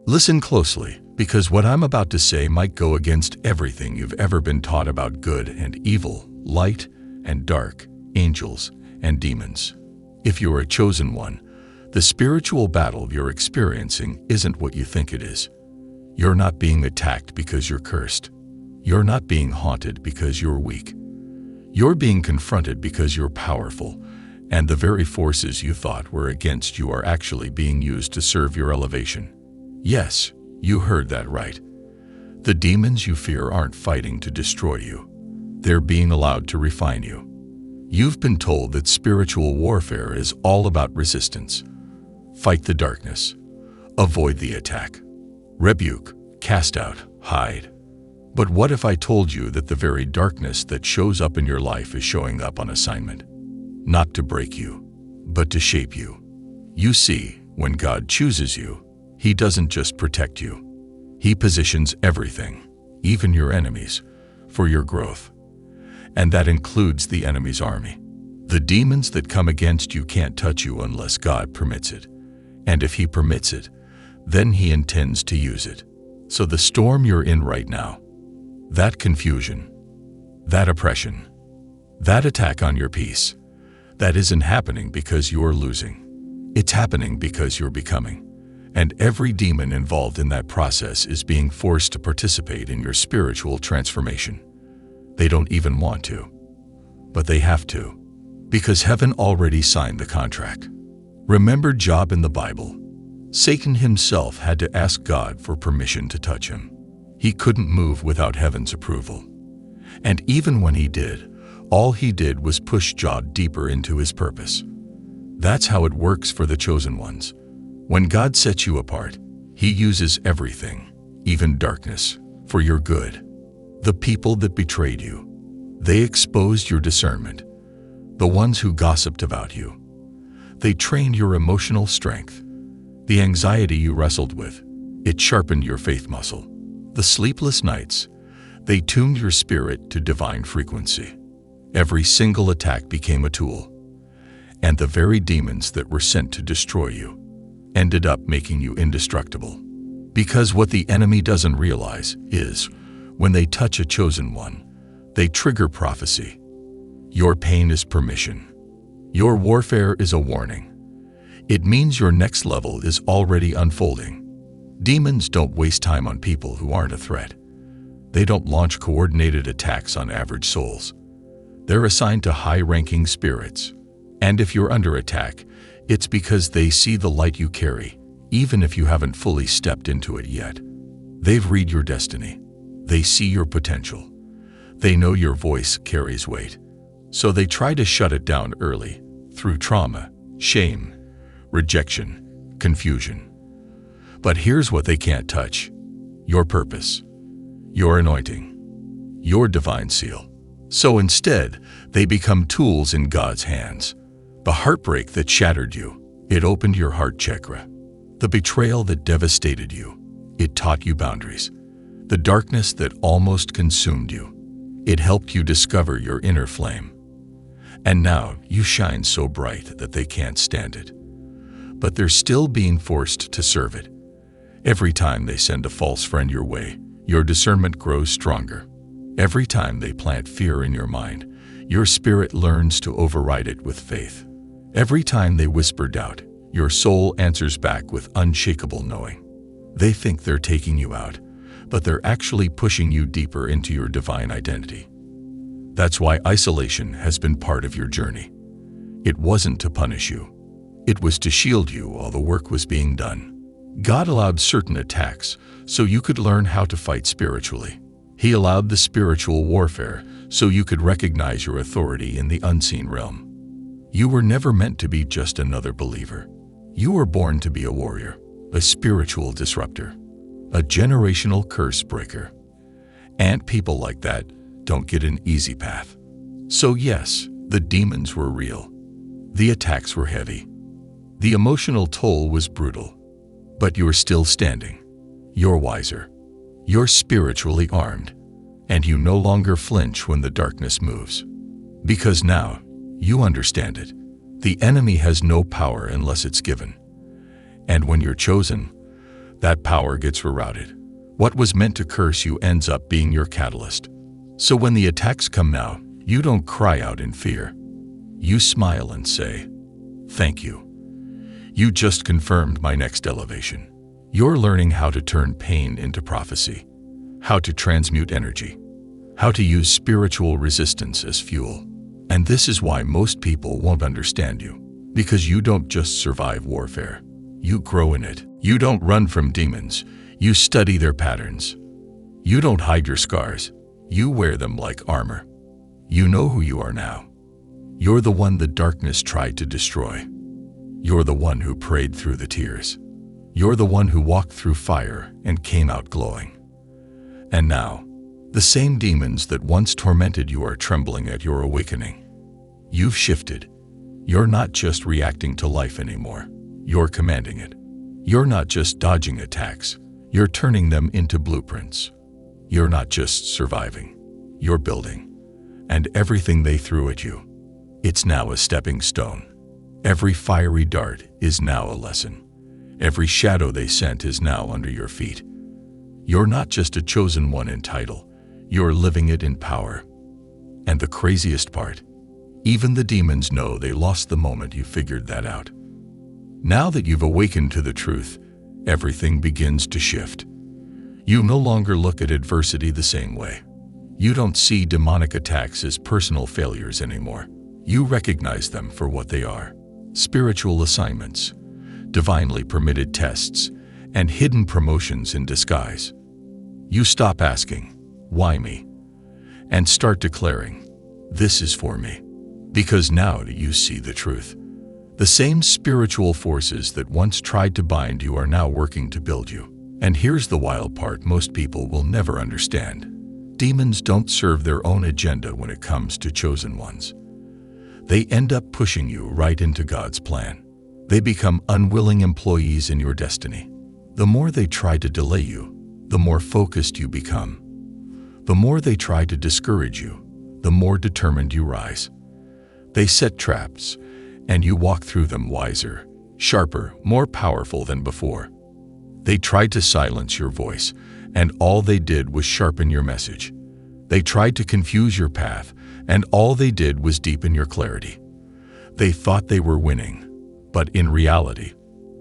Listen closely, because what I'm about to say might go against everything you've ever been taught about good and evil, light and dark, angels and demons. If you're a chosen one, the spiritual battle you're experiencing isn't what you think it is. You're not being attacked because you're cursed. You're not being haunted because you're weak. You're being confronted because you're powerful, and the very forces you thought were against you are actually being used to serve your elevation. Yes, you heard that right. The demons you fear aren't fighting to destroy you. They're being allowed to refine you. You've been told that spiritual warfare is all about resistance. Fight the darkness. Avoid the attack. Rebuke, cast out, hide. But what if I told you that the very darkness that shows up in your life is showing up on assignment? Not to break you, but to shape you. You see, when God chooses you, He doesn't just protect you. He positions everything, even your enemies, for your growth. And that includes the enemy's army. The demons that come against you can't touch you unless God permits it. And if He permits it, then He intends to use it. So the storm you're in right now, that confusion, that oppression, that attack on your peace, that isn't happening because you're losing. It's happening because you're becoming. And every demon involved in that process is being forced to participate in your spiritual transformation. They don't even want to, but they have to, because heaven already signed the contract. Remember Job in the Bible? Satan himself had to ask God for permission to touch him. He couldn't move without heaven's approval. And even when he did, all he did was push Job deeper into his purpose. That's how it works for the chosen ones. When God sets you apart, He uses everything, even darkness, for your good. The people that betrayed you, they exposed your discernment. The ones who gossiped about you, they trained your emotional strength. The anxiety you wrestled with, it sharpened your faith muscle. The sleepless nights, they tuned your spirit to divine frequency. Every single attack became a tool. And the very demons that were sent to destroy you ended up making you indestructible. Because what the enemy doesn't realize is, when they touch a chosen one, they trigger prophecy. Your pain is permission. Your warfare is a warning. It means your next level is already unfolding. Demons don't waste time on people who aren't a threat. They don't launch coordinated attacks on average souls. They're assigned to high-ranking spirits. And if you're under attack, it's because they see the light you carry, even if you haven't fully stepped into it yet. They've read your destiny. They see your potential. They know your voice carries weight. So they try to shut it down early, through trauma, shame, rejection, confusion. But here's what they can't touch: your purpose, your anointing, your divine seal. So instead, they become tools in God's hands. The heartbreak that shattered you, it opened your heart chakra. The betrayal that devastated you, it taught you boundaries. The darkness that almost consumed you, it helped you discover your inner flame. And now you shine so bright that they can't stand it. But they're still being forced to serve it. Every time they send a false friend your way, your discernment grows stronger. Every time they plant fear in your mind, your spirit learns to override it with faith. Every time they whisper doubt, your soul answers back with unshakable knowing. They think they're taking you out, but they're actually pushing you deeper into your divine identity. That's why isolation has been part of your journey. It wasn't to punish you. It was to shield you while the work was being done. God allowed certain attacks so you could learn how to fight spiritually. He allowed the spiritual warfare so you could recognize your authority in the unseen realm. You were never meant to be just another believer. You were born to be a warrior, a spiritual disruptor, a generational curse breaker. And people like that don't get an easy path. So yes, the demons were real. The attacks were heavy. The emotional toll was brutal. But you're still standing. You're wiser. You're spiritually armed. And you no longer flinch when the darkness moves. Because now, you understand it. The enemy has no power unless it's given. And when you're chosen, that power gets rerouted. What was meant to curse you ends up being your catalyst. So when the attacks come now, you don't cry out in fear. You smile and say, "Thank you. You just confirmed my next elevation." You're learning how to turn pain into prophecy, how to transmute energy, how to use spiritual resistance as fuel. And this is why most people won't understand you, because you don't just survive warfare. You grow in it. You don't run from demons. You study their patterns. You don't hide your scars. You wear them like armor. You know who you are now. You're the one the darkness tried to destroy. You're the one who prayed through the tears. You're the one who walked through fire and came out glowing. And now, the same demons that once tormented you are trembling at your awakening. You've shifted. You're not just reacting to life anymore. You're commanding it. You're not just dodging attacks. You're turning them into blueprints. You're not just surviving. You're building. And everything they threw at you, it's now a stepping stone. Every fiery dart is now a lesson. Every shadow they sent is now under your feet. You're not just a chosen one in title. You're living it in power. And the craziest part, even the demons know they lost the moment you figured that out. Now that you've awakened to the truth, everything begins to shift. You no longer look at adversity the same way. You don't see demonic attacks as personal failures anymore. You recognize them for what they are: spiritual assignments, divinely permitted tests, and hidden promotions in disguise. You stop asking, "Why me?" and start declaring, "This is for me." Because now you see the truth. The same spiritual forces that once tried to bind you are now working to build you. And here's the wild part most people will never understand. Demons don't serve their own agenda when it comes to chosen ones. They end up pushing you right into God's plan. They become unwilling employees in your destiny. The more they try to delay you, the more focused you become. The more they try to discourage you, the more determined you rise. They set traps, and you walk through them wiser, sharper, more powerful than before. They tried to silence your voice, and all they did was sharpen your message. They tried to confuse your path, and all they did was deepen your clarity. They thought they were winning, but in reality,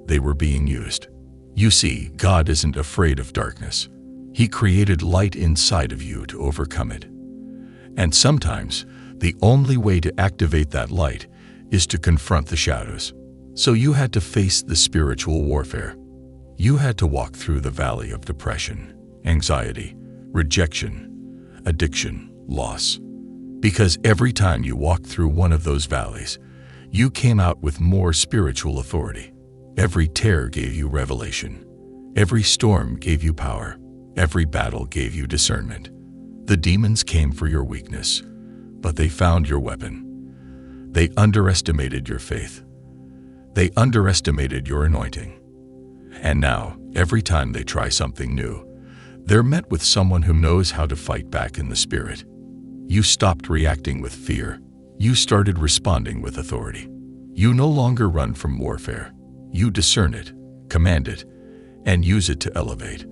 they were being used. You see, God isn't afraid of darkness. He created light inside of you to overcome it. And sometimes, the only way to activate that light is to confront the shadows. So you had to face the spiritual warfare. You had to walk through the valley of depression, anxiety, rejection, addiction, loss. Because every time you walked through one of those valleys, you came out with more spiritual authority. Every tear gave you revelation. Every storm gave you power. Every battle gave you discernment. The demons came for your weakness, but they found your weapon. They underestimated your faith. They underestimated your anointing. And now, every time they try something new, they're met with someone who knows how to fight back in the spirit. You stopped reacting with fear. You started responding with authority. You no longer run from warfare. You discern it, command it, and use it to elevate.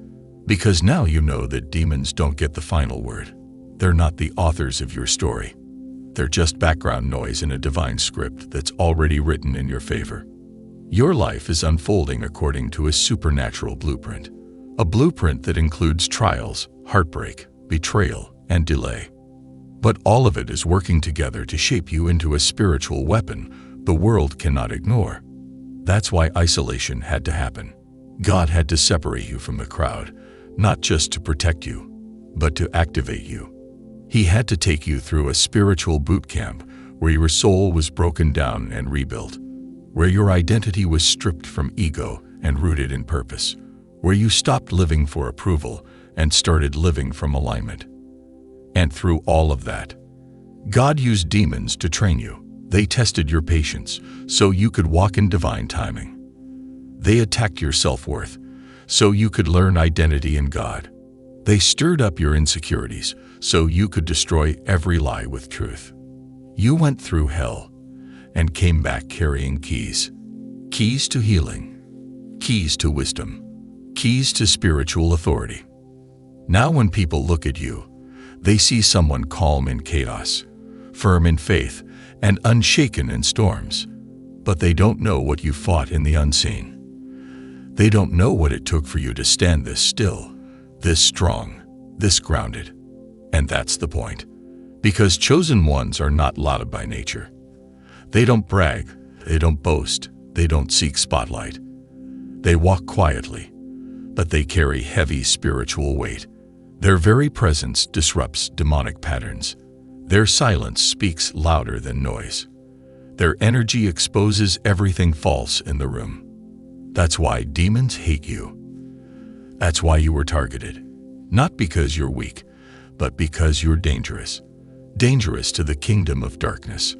Because now you know that demons don't get the final word. They're not the authors of your story. They're just background noise in a divine script that's already written in your favor. Your life is unfolding according to a supernatural blueprint. A blueprint that includes trials, heartbreak, betrayal, and delay. But all of it is working together to shape you into a spiritual weapon the world cannot ignore. That's why isolation had to happen. God had to separate you from the crowd, not just to protect you, but to activate you. He had to take you through a spiritual boot camp where your soul was broken down and rebuilt, where your identity was stripped from ego and rooted in purpose, where you stopped living for approval and started living from alignment. And through all of that, God used demons to train you. They tested your patience so you could walk in divine timing. They attacked your self-worth so you could learn identity in God. They stirred up your insecurities so you could destroy every lie with truth. You went through hell and came back carrying keys. Keys to healing, keys to wisdom, Keys to spiritual authority. Now when people look at you, they see someone calm in chaos, firm in faith, and unshaken in storms. But they don't know what you fought in the unseen. They don't know what it took for you to stand this still, this strong, this grounded. And that's the point. Because chosen ones are not lauded by nature. They don't brag, they don't boast, they don't seek spotlight. They walk quietly, but they carry heavy spiritual weight. Their very presence disrupts demonic patterns. Their silence speaks louder than noise. Their energy exposes everything false in the room. That's why demons hate you. That's why you were targeted. Not because you're weak, but because you're dangerous. Dangerous to the kingdom of darkness.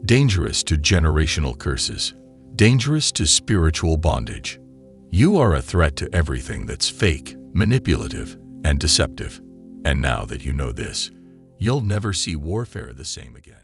Dangerous to generational curses. Dangerous to spiritual bondage. You are a threat to everything that's fake, manipulative, and deceptive. And now that you know this, you'll never see warfare the same again.